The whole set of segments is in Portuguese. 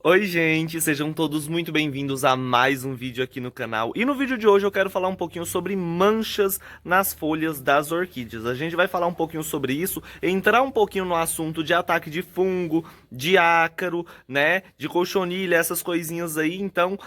Oi gente, sejam todos muito bem-vindos a mais um vídeo aqui no canal. E no vídeo de hoje eu quero falar um pouquinho sobre manchas nas folhas das orquídeas. A gente vai falar um pouquinho sobre isso, entrar um pouquinho no assunto de ataque de fungo, de ácaro, né, de cochonilha, essas coisinhas aí. Então,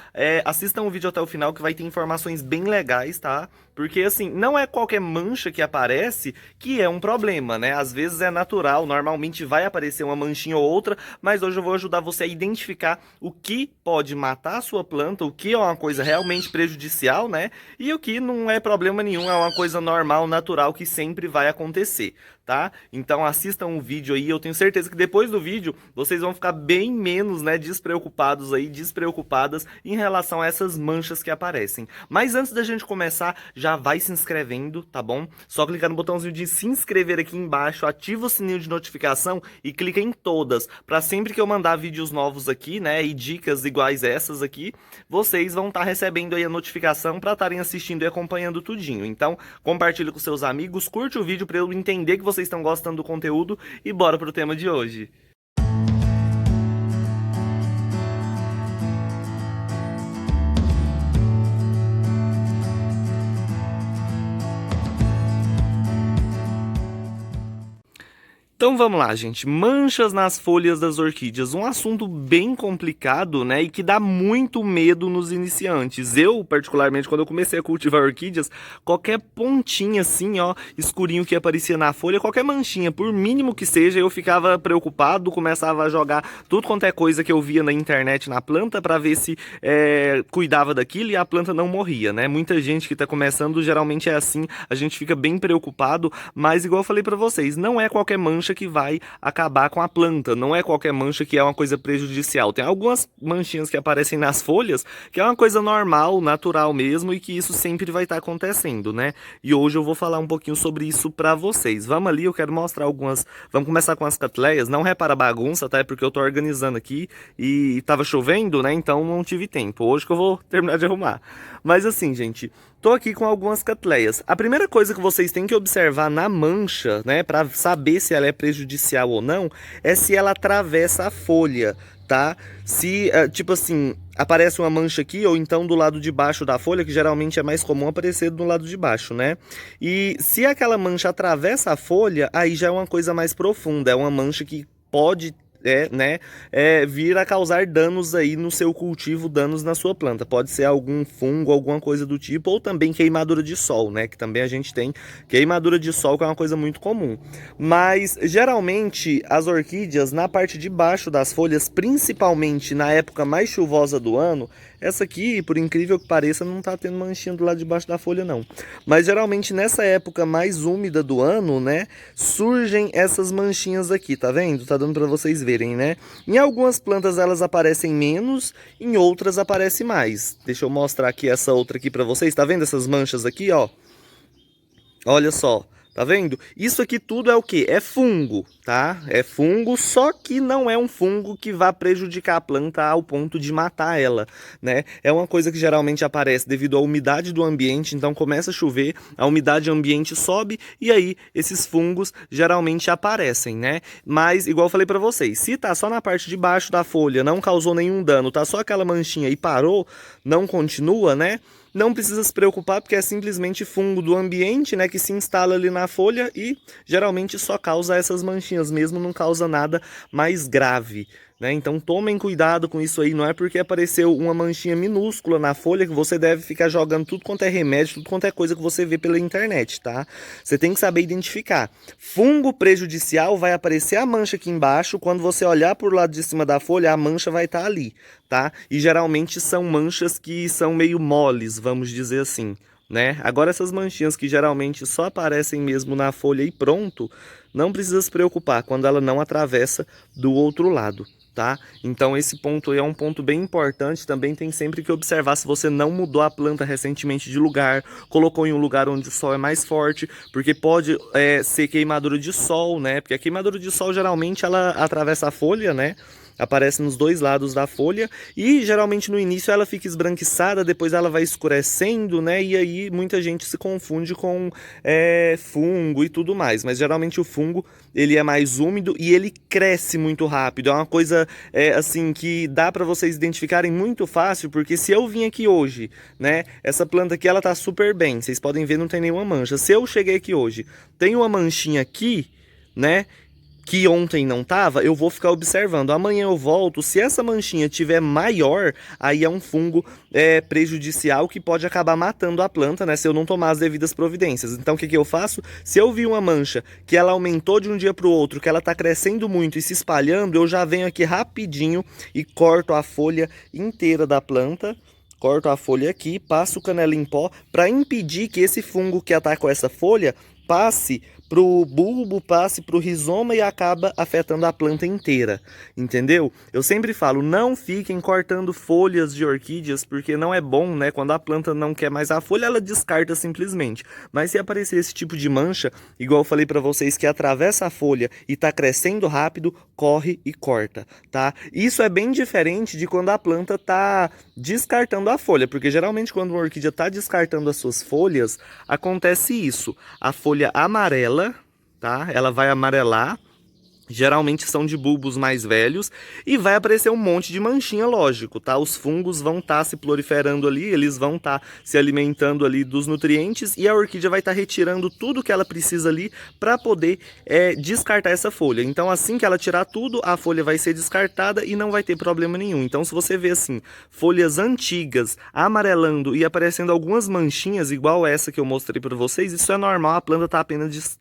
assistam o vídeo até o final que vai ter informações bem legais, tá? Porque assim, não é qualquer mancha que aparece que é um problema, né? Às vezes é natural, normalmente vai aparecer uma manchinha ou outra, mas hoje eu vou ajudar você a identificar o que pode matar a sua planta, o que é uma coisa realmente prejudicial, né? E o que não é problema nenhum, é uma coisa normal, natural, que sempre vai acontecer, tá? Então assistam o vídeo aí, eu tenho certeza que depois do vídeo vocês vão ficar bem menos, né, despreocupados aí, despreocupadas em relação a essas manchas que aparecem. Mas antes da gente começar, já vai se inscrevendo, tá bom? Só clicar no botãozinho de se inscrever aqui embaixo, ativa o sininho de notificação e clica em todas, para sempre que eu mandar vídeos novos aqui, né, e dicas iguais essas aqui, vocês vão estar recebendo aí a notificação para estarem assistindo e acompanhando tudinho. Então, compartilha com seus amigos, curte o vídeo para eu entender que vocês estão gostando do conteúdo e bora pro tema de hoje. Então vamos lá, gente. Manchas nas folhas das orquídeas. Um assunto bem complicado, né? E que dá muito medo nos iniciantes. Eu, particularmente, quando eu comecei a cultivar orquídeas, qualquer pontinha assim, ó, escurinho que aparecia na folha, qualquer manchinha, por mínimo que seja, eu ficava preocupado, começava a jogar tudo quanto é coisa que eu via na internet na planta para ver se cuidava daquilo e a planta não morria, né? Muita gente que tá começando, geralmente é assim, a gente fica bem preocupado, mas igual eu falei para vocês, não é qualquer mancha que vai acabar com a planta, não é qualquer mancha que é uma coisa prejudicial. Tem algumas manchinhas que aparecem nas folhas que é uma coisa normal, natural mesmo e que isso sempre vai estar acontecendo, né? E hoje eu vou falar um pouquinho sobre isso para vocês. Vamos ali, eu quero mostrar algumas. Vamos começar com as catleias. Não repara a bagunça, tá? É porque eu tô organizando aqui e tava chovendo, né? Então não tive tempo. Hoje que eu vou terminar de arrumar. Mas assim, gente, tô aqui com algumas catleias. A primeira coisa que vocês têm que observar na mancha, né, para saber se ela é prejudicial ou não, é se ela atravessa a folha, tá? Se, tipo assim, aparece uma mancha aqui ou então do lado de baixo da folha, que geralmente é mais comum aparecer do lado de baixo, né? E se aquela mancha atravessa a folha, aí já é uma coisa mais profunda, é uma mancha que pode vir a causar danos aí no seu cultivo, danos na sua planta. Pode ser algum fungo, alguma coisa do tipo, ou também queimadura de sol, né? Que também a gente tem queimadura de sol, que é uma coisa muito comum. Mas geralmente as orquídeas, na parte de baixo das folhas, principalmente na época mais chuvosa do ano, essa aqui, por incrível que pareça, não tá tendo manchinha do lado de baixo da folha, não. Mas geralmente nessa época mais úmida do ano, né, surgem essas manchinhas aqui, tá vendo? Tá dando pra vocês verem, né? Em algumas plantas elas aparecem menos, em outras aparece mais. Deixa eu mostrar aqui essa outra aqui pra vocês, tá vendo essas manchas aqui, ó? Olha só, tá vendo? Isso aqui tudo é o que? É fungo, tá? É fungo, só que não é um fungo que vá prejudicar a planta ao ponto de matar ela, né? É uma coisa que geralmente aparece devido à umidade do ambiente, então começa a chover, a umidade ambiente sobe e aí esses fungos geralmente aparecem, né? Mas, igual eu falei pra vocês, se tá só na parte de baixo da folha, não causou nenhum dano, tá só aquela manchinha e parou, não continua, né? Não precisa se preocupar porque é simplesmente fungo do ambiente, né, que se instala ali na folha e geralmente só causa essas manchinhas mesmo, não causa nada mais grave, né? Então tomem cuidado com isso aí, não é porque apareceu uma manchinha minúscula na folha que você deve ficar jogando tudo quanto é remédio, tudo quanto é coisa que você vê pela internet, tá? Você tem que saber identificar. Fungo prejudicial vai aparecer a mancha aqui embaixo, quando você olhar por lado de cima da folha, a mancha vai estar ali, tá? E geralmente são manchas que são meio moles, vamos dizer assim, né? Agora essas manchinhas que geralmente só aparecem mesmo na folha e pronto, não precisa se preocupar quando ela não atravessa do outro lado, tá? Então esse ponto aí é um ponto bem importante, também tem sempre que observar se você não mudou a planta recentemente de lugar, colocou em um lugar onde o sol é mais forte, porque pode ser queimadura de sol, né? Porque a queimadura de sol geralmente ela atravessa a folha, né? aparece nos dois lados da folha e geralmente no início ela fica esbranquiçada, depois ela vai escurecendo, né? E aí muita gente se confunde com fungo e tudo mais, mas geralmente o fungo ele é mais úmido e ele cresce muito rápido. É uma coisa assim que dá para vocês identificarem muito fácil, porque se eu vim aqui hoje, né? Essa planta aqui ela tá super bem, vocês podem ver, não tem nenhuma mancha. Se eu cheguei aqui hoje, tem uma manchinha aqui, né? Que ontem não tava, eu vou ficar observando. Amanhã eu volto, se essa manchinha tiver maior, aí é um fungo prejudicial que pode acabar matando a planta, né? Se eu não tomar as devidas providências. Então o que eu faço? Se eu vi uma mancha que ela aumentou de um dia para o outro, que ela tá crescendo muito e se espalhando, eu já venho aqui rapidinho e corto a folha inteira da planta. Corto a folha aqui, passo canela em pó para impedir que esse fungo que atacou essa folha passe para o bulbo, passe para o rizoma e acaba afetando a planta inteira, entendeu? Eu sempre falo, não fiquem cortando folhas de orquídeas, porque não é bom, né? Quando a planta não quer mais a folha, ela descarta simplesmente. Mas se aparecer esse tipo de mancha, igual eu falei para vocês, que atravessa a folha e está crescendo rápido, corre e corta, tá? Isso é bem diferente de quando a planta está descartando a folha, porque geralmente quando uma orquídea está descartando as suas folhas, acontece isso. A folha amarela, tá? Ela vai amarelar. Geralmente são de bulbos mais velhos e vai aparecer um monte de manchinha, lógico, tá? Os fungos vão estar se proliferando ali, eles vão estar se alimentando ali dos nutrientes e a orquídea vai estar retirando tudo que ela precisa ali para poder descartar essa folha. Então assim que ela tirar tudo, a folha vai ser descartada e não vai ter problema nenhum. Então se você vê assim, folhas antigas amarelando e aparecendo algumas manchinhas igual essa que eu mostrei para vocês, isso é normal, a planta está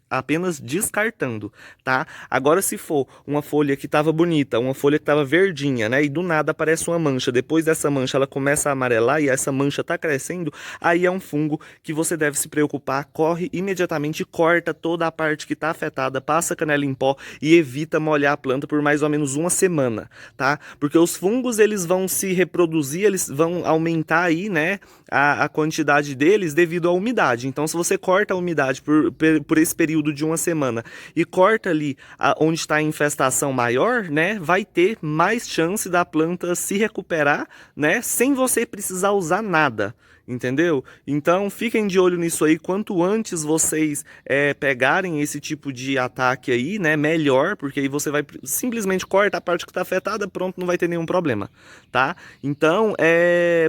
apenas descartando, tá? Agora se for uma folha que estava bonita, uma folha que estava verdinha, né, e do nada aparece uma mancha, depois dessa mancha ela começa a amarelar e essa mancha está crescendo, aí é um fungo que você deve se preocupar, corre imediatamente, corta toda a parte que está afetada, passa canela em pó e evita molhar a planta por mais ou menos uma semana, tá? Porque os fungos eles vão se reproduzir, eles vão aumentar aí, né, a quantidade deles devido à umidade. Então se você corta a umidade por esse período de uma semana e corta ali onde está a infestação maior, né, vai ter mais chance da planta se recuperar, né, sem você precisar usar nada. Entendeu? Então fiquem de olho nisso aí, quanto antes vocês pegarem esse tipo de ataque aí, né, melhor, porque aí você vai simplesmente cortar a parte que está afetada, pronto, não vai ter nenhum problema, tá? Então,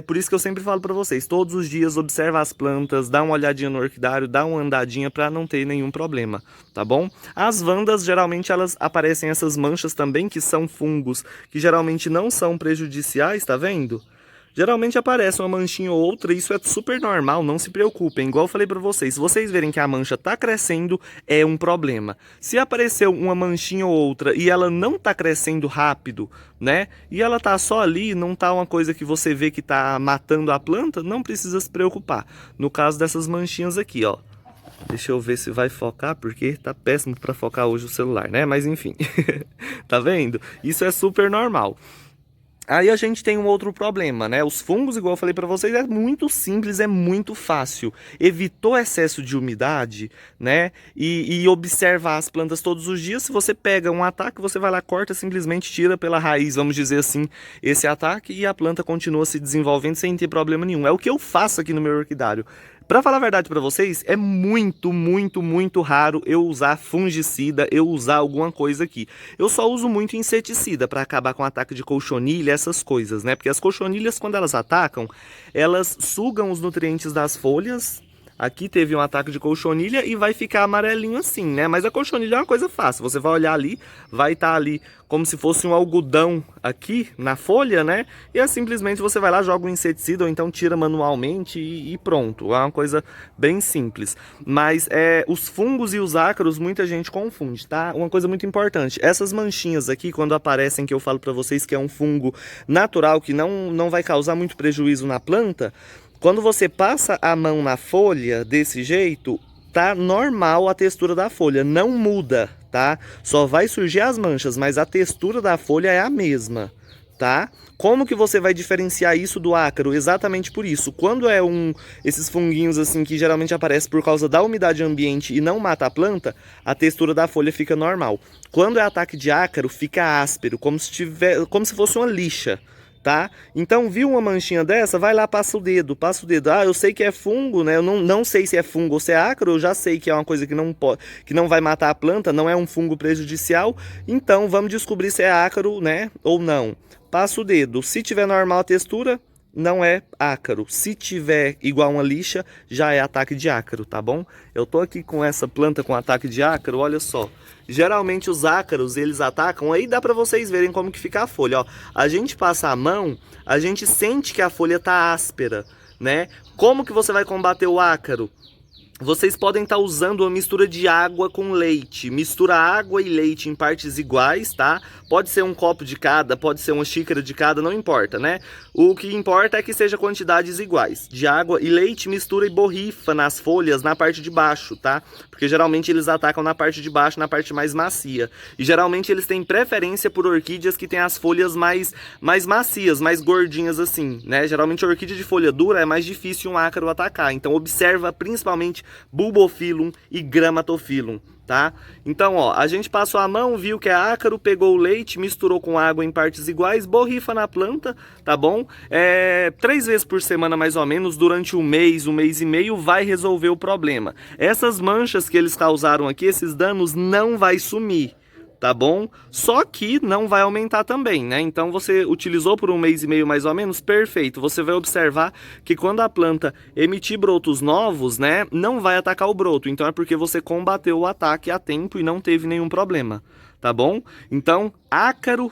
por isso que eu sempre falo para vocês, todos os dias observa as plantas, dá uma olhadinha no orquidário, dá uma andadinha para não ter nenhum problema, tá bom? As vandas, geralmente elas aparecem essas manchas também, que são fungos, que geralmente não são prejudiciais, tá vendo? Geralmente aparece uma manchinha ou outra, isso é super normal, não se preocupem. Igual eu falei pra vocês, se vocês verem que a mancha tá crescendo, é um problema. Se apareceu uma manchinha ou outra e ela não tá crescendo rápido, né? E ela tá só ali, não tá uma coisa que você vê que tá matando a planta, não precisa se preocupar. No caso dessas manchinhas aqui, ó. Deixa eu ver se vai focar, porque tá péssimo pra focar hoje o celular, né? Mas enfim, tá vendo? Isso é super normal. Aí a gente tem um outro problema, né? Os fungos, igual eu falei para vocês, é muito simples, é muito fácil. Evitou excesso de umidade, né? E observar as plantas todos os dias. Se você pega um ataque, você vai lá, corta, simplesmente tira pela raiz, vamos dizer assim, esse ataque e a planta continua se desenvolvendo sem ter problema nenhum. É o que eu faço aqui no meu orquidário. Pra falar a verdade pra vocês, é muito, muito, muito raro eu usar fungicida, eu usar alguma coisa aqui. Eu só uso muito inseticida pra acabar com o ataque de cochonilha, essas coisas, né? Porque as cochonilhas, quando elas atacam, elas sugam os nutrientes das folhas. Aqui teve um ataque de cochonilha e vai ficar amarelinho assim, né? Mas a cochonilha é uma coisa fácil. Você vai olhar ali, vai estar ali como se fosse um algodão aqui na folha, né? E é simplesmente você vai lá, joga um inseticida ou então tira manualmente e pronto. É uma coisa bem simples. Mas os fungos e os ácaros muita gente confunde, tá? Uma coisa muito importante. Essas manchinhas aqui, quando aparecem, que eu falo pra vocês que é um fungo natural, que não vai causar muito prejuízo na planta, quando você passa a mão na folha desse jeito, tá normal a textura da folha, não muda, tá? Só vai surgir as manchas, mas a textura da folha é a mesma, tá? Como que você vai diferenciar isso do ácaro? Exatamente por isso. Quando é esses funguinhos assim que geralmente aparecem por causa da umidade ambiente e não mata a planta, a textura da folha fica normal. Quando é ataque de ácaro, fica áspero, como se fosse uma lixa, tá? Então, viu uma manchinha dessa? Vai lá, passa o dedo, passa o dedo. Ah, eu sei que é fungo, né? Eu não sei se é fungo ou se é ácaro, eu já sei que é uma coisa que não pode, que não vai matar a planta, não é um fungo prejudicial. Então, vamos descobrir se é ácaro, né, ou não. Passa o dedo. Se tiver normal a textura, não é ácaro. Se tiver igual uma lixa, já é ataque de ácaro, tá bom? Eu tô aqui com essa planta com ataque de ácaro, olha só. Geralmente os ácaros, eles atacam, aí dá pra vocês verem como que fica a folha, ó. A gente passa a mão, a gente sente que a folha tá áspera, né? Como que você vai combater o ácaro? Vocês podem estar usando uma mistura de água com leite. Mistura água e leite em partes iguais, tá? Pode ser um copo de cada, pode ser uma xícara de cada, não importa, né? O que importa é que seja quantidades iguais. De água e leite, mistura e borrifa nas folhas na parte de baixo, tá? Porque geralmente eles atacam na parte de baixo, na parte mais macia. E geralmente eles têm preferência por orquídeas que têm as folhas mais macias, mais gordinhas assim, né? Geralmente a orquídea de folha dura é mais difícil um ácaro atacar. Então observa principalmente Bulbophyllum e Grammatophyllum, tá? Então, ó, a gente passou a mão, viu que é ácaro, pegou o leite, misturou com água em partes iguais, borrifa na planta, tá bom? 3 vezes por semana, mais ou menos, durante um mês e meio, vai resolver o problema. Essas manchas que eles causaram aqui, esses danos, não vai sumir, tá bom? Só que não vai aumentar também, né? Então você utilizou por um mês e meio mais ou menos, perfeito. Você vai observar que quando a planta emitir brotos novos, né, não vai atacar o broto. Então é porque você combateu o ataque a tempo e não teve nenhum problema, tá bom? Então, ácaro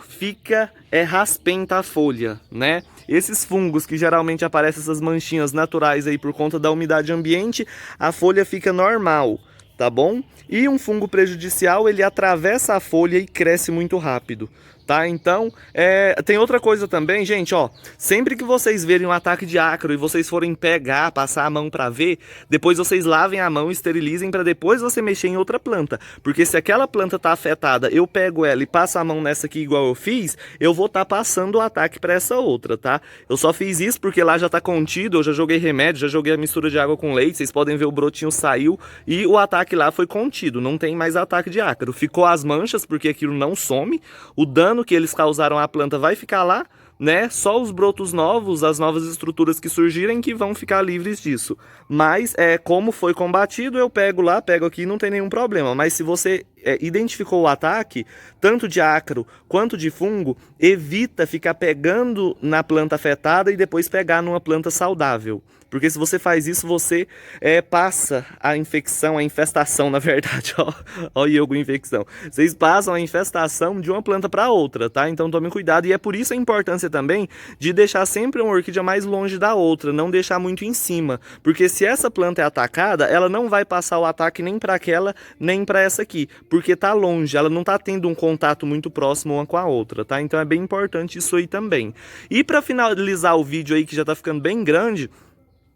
raspenta a folha, né? Esses fungos que geralmente aparecem essas manchinhas naturais aí por conta da umidade ambiente, a folha fica normal, tá bom? E um fungo prejudicial, ele atravessa a folha e cresce muito rápido, tá? Então, tem outra coisa também, gente, ó. Sempre que vocês verem um ataque de ácaro e vocês forem pegar, passar a mão pra ver, depois vocês lavem a mão, esterilizem pra depois você mexer em outra planta. Porque se aquela planta tá afetada, eu pego ela e passo a mão nessa aqui igual eu fiz, eu vou tá passando o ataque pra essa outra, tá? Eu só fiz isso porque lá já tá contido, eu já joguei remédio, já joguei a mistura de água com leite, vocês podem ver o brotinho saiu e o ataque lá foi contido, não tem mais ataque de ácaro. Ficou as manchas porque aquilo não some, o dano que eles causaram à planta vai ficar lá, né? Só os brotos novos, as novas estruturas que surgirem que vão ficar livres disso. Mas como foi combatido, eu pego lá, pego aqui, não tem nenhum problema. Mas se você identificou o ataque, tanto de ácaro quanto de fungo, evita ficar pegando na planta afetada e depois pegar numa planta saudável. Porque se você faz isso, você passa a infecção, a infestação, na verdade, ó o eu com infecção. Vocês passam a infestação de uma planta para outra, tá? Então tomem cuidado, e é por isso a importância também de deixar sempre uma orquídea mais longe da outra, não deixar muito em cima. Porque se essa planta é atacada, ela não vai passar o ataque nem para aquela, nem para essa aqui, porque tá longe, ela não tá tendo um contato muito próximo uma com a outra, tá? Então é bem importante isso aí também. E para finalizar o vídeo aí, que já tá ficando bem grande,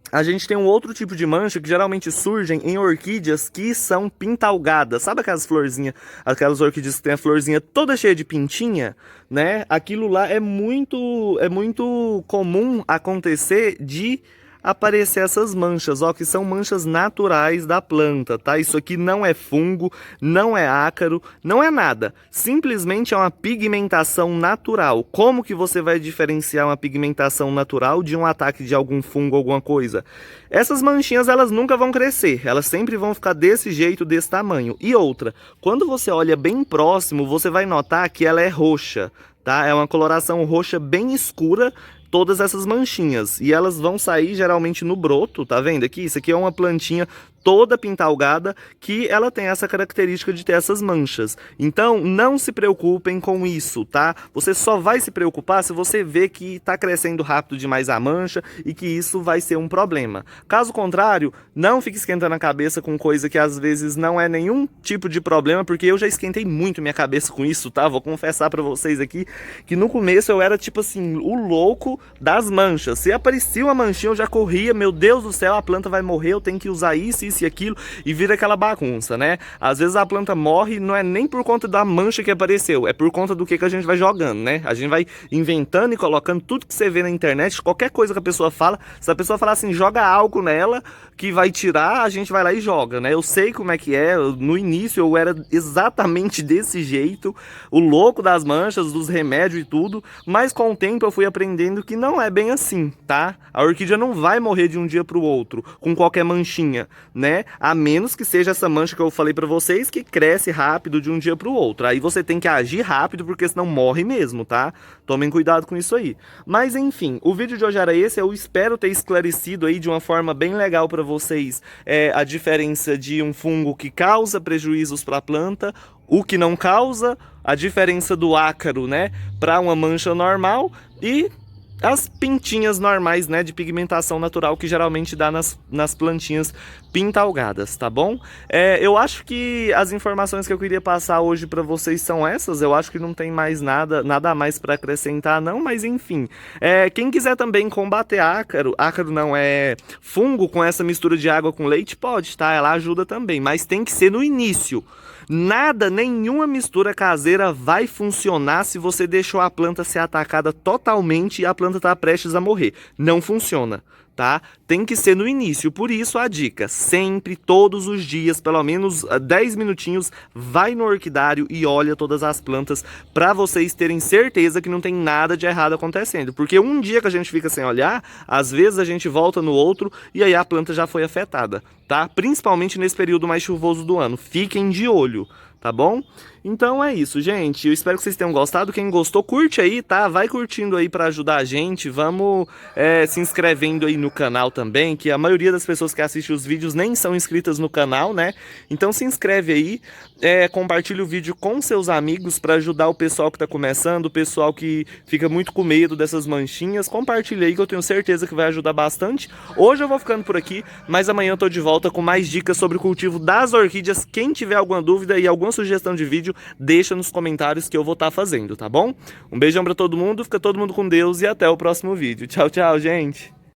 a gente tem um outro tipo de mancha que geralmente surgem em orquídeas que são pintalgadas. Sabe aquelas florzinhas, aquelas orquídeas que tem a florzinha toda cheia de pintinha, né? Aquilo lá é muito comum acontecer de aparecer essas manchas, ó, que são manchas naturais da planta, tá? Isso aqui não é fungo, não é ácaro, não é nada. Simplesmente é uma pigmentação natural. Como que você vai diferenciar uma pigmentação natural de um ataque de algum fungo, alguma coisa? Essas manchinhas, elas nunca vão crescer, elas sempre vão ficar desse jeito, desse tamanho. E outra, quando você olha bem próximo, você vai notar que ela é roxa, tá? É uma coloração roxa bem escura, todas essas manchinhas, e elas vão sair geralmente no broto, tá vendo aqui? Isso aqui é uma plantinha toda pintalgada que ela tem essa característica de ter essas manchas. Então não se preocupem com isso, tá? Você só vai se preocupar se você vê que tá crescendo rápido demais a mancha e que isso vai ser um problema. Caso contrário, não fique esquentando a cabeça com coisa que às vezes não é nenhum tipo de problema, porque eu já esquentei muito minha cabeça com isso, tá? Vou confessar pra vocês aqui que no começo eu era tipo assim, o louco das manchas. Se aparecia uma manchinha, eu já corria, meu Deus do céu, a planta vai morrer, eu tenho que usar isso, isso e aquilo, e vira aquela bagunça, né? Às vezes a planta morre, não é nem por conta da mancha que apareceu, é por conta do que a gente vai jogando, né? A gente vai inventando e colocando tudo que você vê na internet, qualquer coisa que a pessoa fala, se a pessoa falar assim, joga álcool nela, que vai tirar, a gente vai lá e joga, né? Eu sei como é que é, no início eu era exatamente desse jeito, o louco das manchas, dos remédios e tudo, mas com o tempo eu fui aprendendo que não é bem assim, tá? A orquídea não vai morrer de um dia pro outro, com qualquer manchinha, né? A menos que seja essa mancha que eu falei pra vocês, que cresce rápido de um dia pro outro. Aí você tem que agir rápido, porque senão morre mesmo, tá? Tomem cuidado com isso aí. Mas enfim, o vídeo de hoje era esse, eu espero ter esclarecido aí de uma forma bem legal pra vocês a diferença de um fungo que causa prejuízos para a planta, o que não causa, a diferença do ácaro, né, para uma mancha normal e as pintinhas normais, né, de pigmentação natural que geralmente dá nas plantinhas pintalgadas, tá bom? Eu acho que as informações que eu queria passar hoje para vocês são essas. Eu acho que não tem mais nada a mais para acrescentar não, mas enfim. Quem quiser também combater ácaro não, fungo com essa mistura de água com leite, pode, tá? Ela ajuda também, mas tem que ser no início. Nenhuma mistura caseira vai funcionar se você deixou a planta ser atacada totalmente e a planta está prestes a morrer. Não funciona, tá? Tem que ser no início, por isso a dica, sempre, todos os dias, pelo menos 10 minutinhos, vai no orquidário e olha todas as plantas para vocês terem certeza que não tem nada de errado acontecendo. Porque um dia que a gente fica sem olhar, às vezes a gente volta no outro e aí a planta já foi afetada, tá? Principalmente nesse período mais chuvoso do ano. Fiquem de olho, tá bom? Então é isso, gente. Eu espero que vocês tenham gostado. Quem gostou, curte aí, tá? Vai curtindo aí para ajudar a gente. Vamos se inscrevendo aí no canal também, que a maioria das pessoas que assistem os vídeos nem são inscritas no canal, né? Então se inscreve aí, compartilha o vídeo com seus amigos para ajudar o pessoal que tá começando, o pessoal que fica muito com medo dessas manchinhas. Compartilha aí que eu tenho certeza que vai ajudar bastante. Hoje eu vou ficando por aqui, mas amanhã eu tô de volta com mais dicas sobre o cultivo das orquídeas. Quem tiver alguma dúvida e alguma sugestão de vídeo, deixa nos comentários que eu vou estar fazendo, tá bom? Um beijão pra todo mundo, fica todo mundo com Deus e até o próximo vídeo. Tchau, tchau, gente!